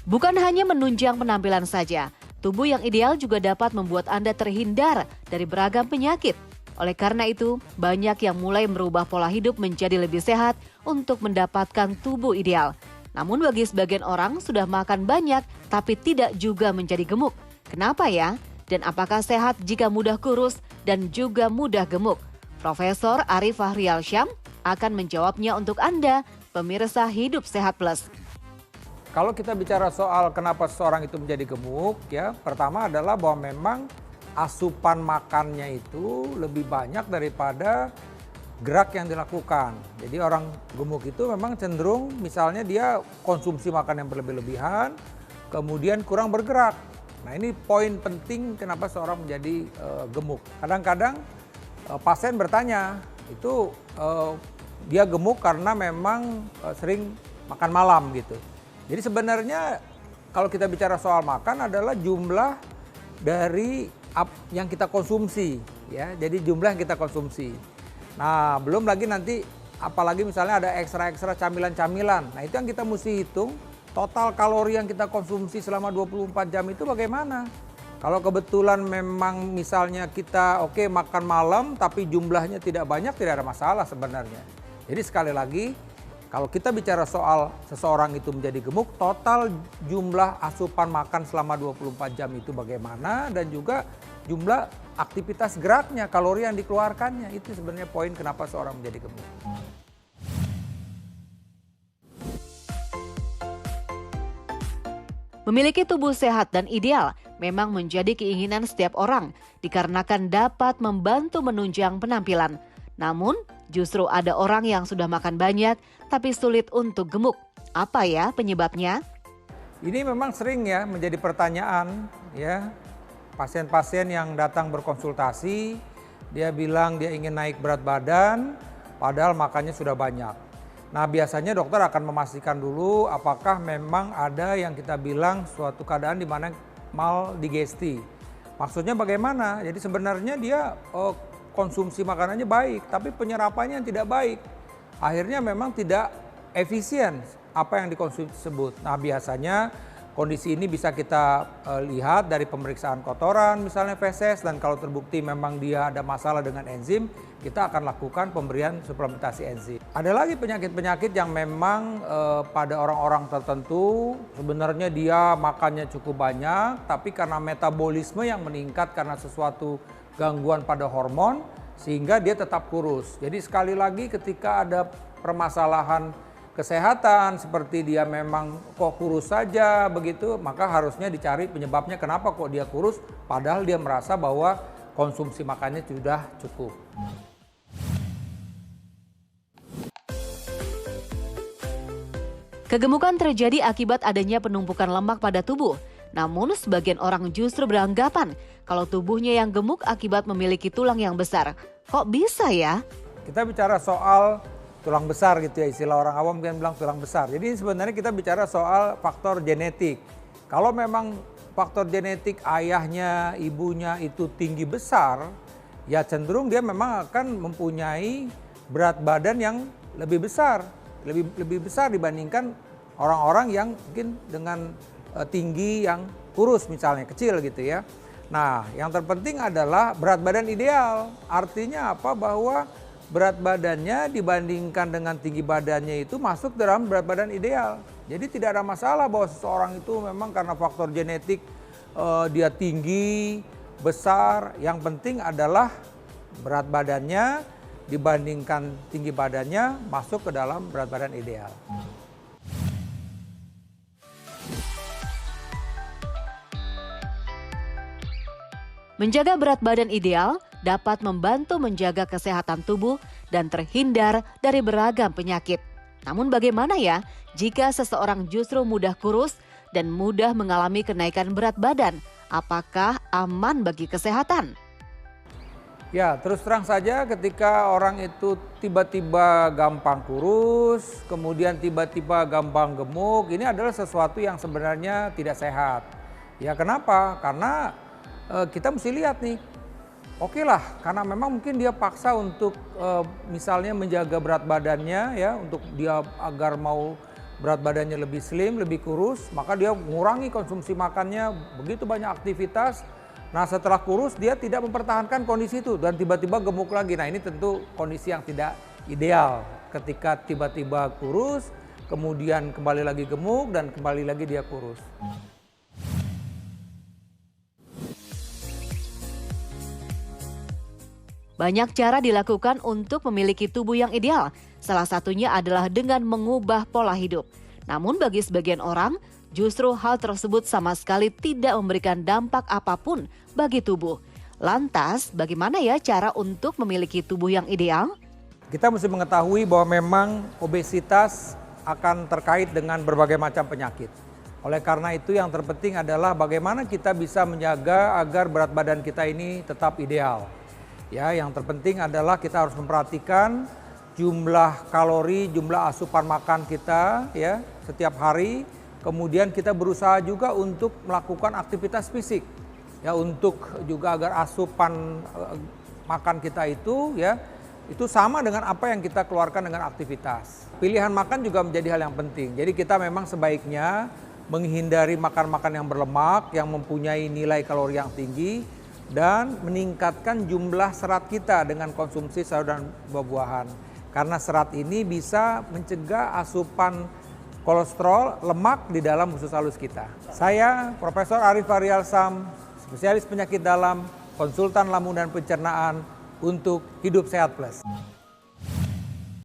Bukan hanya menunjang penampilan saja, tubuh yang ideal juga dapat membuat Anda terhindar dari beragam penyakit. Oleh karena itu, banyak yang mulai merubah pola hidup menjadi lebih sehat untuk mendapatkan tubuh ideal. Namun bagi sebagian orang sudah makan banyak tapi tidak juga menjadi gemuk. Kenapa ya? Dan apakah sehat jika mudah kurus dan juga mudah gemuk? Profesor Arif Fahrialsyam akan menjawabnya untuk Anda, pemirsa Hidup Sehat Plus. Kalau kita bicara soal kenapa seseorang itu menjadi gemuk, ya pertama adalah bahwa memang asupan makannya itu lebih banyak daripada gerak yang dilakukan. Jadi orang gemuk itu memang cenderung misalnya dia konsumsi makan yang berlebih-lebihan, kemudian kurang bergerak. Nah ini poin penting kenapa seorang menjadi gemuk. Kadang-kadang pasien bertanya, itu dia gemuk karena memang sering makan malam gitu. Jadi sebenarnya kalau kita bicara soal makan adalah jumlah dari yang kita konsumsi, ya. Jadi jumlah yang kita konsumsi. Nah, belum lagi nanti apalagi misalnya ada ekstra-ekstra camilan-camilan. Nah, itu yang kita mesti hitung total kalori yang kita konsumsi selama 24 jam itu bagaimana. Kalau kebetulan memang misalnya kita makan malam tapi jumlahnya tidak banyak, tidak ada masalah sebenarnya. Jadi sekali lagi, kalau kita bicara soal seseorang itu menjadi gemuk, total jumlah asupan makan selama 24 jam itu bagaimana dan juga jumlah aktivitas geraknya, kalori yang dikeluarkannya. Itu sebenarnya poin kenapa seorang menjadi gemuk. Memiliki tubuh sehat dan ideal memang menjadi keinginan setiap orang dikarenakan dapat membantu menunjang penampilan. Namun, justru ada orang yang sudah makan banyak tapi sulit untuk gemuk. Apa ya penyebabnya? Ini memang sering ya menjadi pertanyaan ya. Pasien-pasien yang datang berkonsultasi, dia bilang dia ingin naik berat badan padahal makannya sudah banyak. Nah, biasanya dokter akan memastikan dulu apakah memang ada yang kita bilang suatu keadaan di mana maldigesti. Maksudnya bagaimana? Jadi sebenarnya dia konsumsi makanannya baik, tapi penyerapannya tidak baik. Akhirnya memang tidak efisien apa yang dikonsumsi tersebut. Nah, biasanya kondisi ini bisa kita lihat dari pemeriksaan kotoran, misalnya feses, dan kalau terbukti memang dia ada masalah dengan enzim, kita akan lakukan pemberian suplementasi enzim. Ada lagi penyakit-penyakit yang memang pada orang-orang tertentu sebenarnya dia makannya cukup banyak, tapi karena metabolisme yang meningkat karena sesuatu gangguan pada hormon sehingga dia tetap kurus. Jadi sekali lagi ketika ada permasalahan kesehatan seperti dia memang kok kurus saja begitu, maka harusnya dicari penyebabnya kenapa kok dia kurus padahal dia merasa bahwa konsumsi makannya sudah cukup. Kegemukan terjadi akibat adanya penumpukan lemak pada tubuh. Namun sebagian orang justru beranggapan kalau tubuhnya yang gemuk akibat memiliki tulang yang besar. Kok bisa ya? Kita bicara soal tulang besar gitu ya, istilah orang awam kan bilang tulang besar. Jadi sebenarnya kita bicara soal faktor genetik. Kalau memang faktor genetik ayahnya, ibunya itu tinggi besar, ya cenderung dia memang akan mempunyai berat badan yang lebih besar. Lebih besar dibandingkan orang-orang yang mungkin dengan tinggi yang kurus misalnya, kecil gitu ya. Nah, yang terpenting adalah berat badan ideal. Artinya apa? Bahwa berat badannya dibandingkan dengan tinggi badannya itu masuk dalam berat badan ideal. Jadi tidak ada masalah bahwa seseorang itu memang karena faktor genetik dia tinggi, besar. Yang penting adalah berat badannya dibandingkan tinggi badannya masuk ke dalam berat badan ideal. Menjaga berat badan ideal dapat membantu menjaga kesehatan tubuh dan terhindar dari beragam penyakit. Namun bagaimana ya jika seseorang justru mudah kurus dan mudah mengalami kenaikan berat badan? Apakah aman bagi kesehatan? Ya, terus terang saja ketika orang itu tiba-tiba gampang kurus, kemudian tiba-tiba gampang gemuk, ini adalah sesuatu yang sebenarnya tidak sehat. Ya, kenapa? Karena kita mesti lihat nih, oke lah, karena memang mungkin dia paksa untuk misalnya menjaga berat badannya ya, untuk dia agar mau berat badannya lebih slim, lebih kurus, maka dia mengurangi konsumsi makannya, begitu banyak aktivitas. Nah setelah kurus dia tidak mempertahankan kondisi itu dan tiba-tiba gemuk lagi. Nah ini tentu kondisi yang tidak ideal ketika tiba-tiba kurus, kemudian kembali lagi gemuk dan kembali lagi dia kurus. Banyak cara dilakukan untuk memiliki tubuh yang ideal. Salah satunya adalah dengan mengubah pola hidup. Namun bagi sebagian orang, justru hal tersebut sama sekali tidak memberikan dampak apapun bagi tubuh. Lantas, bagaimana ya cara untuk memiliki tubuh yang ideal? Kita mesti mengetahui bahwa memang obesitas akan terkait dengan berbagai macam penyakit. Oleh karena itu yang terpenting adalah bagaimana kita bisa menjaga agar berat badan kita ini tetap ideal. Ya, yang terpenting adalah kita harus memperhatikan jumlah kalori, jumlah asupan makan kita ya setiap hari. Kemudian kita berusaha juga untuk melakukan aktivitas fisik. Ya, untuk juga agar asupan makan kita itu ya itu sama dengan apa yang kita keluarkan dengan aktivitas. Pilihan makan juga menjadi hal yang penting. Jadi kita memang sebaiknya menghindari makan-makan yang berlemak, yang mempunyai nilai kalori yang tinggi, dan meningkatkan jumlah serat kita dengan konsumsi sayur dan buah-buahan. Karena serat ini bisa mencegah asupan kolesterol, lemak di dalam usus halus kita. Saya Profesor Arif Faryalsam, spesialis penyakit dalam, konsultan lambung dan pencernaan untuk Hidup Sehat Plus.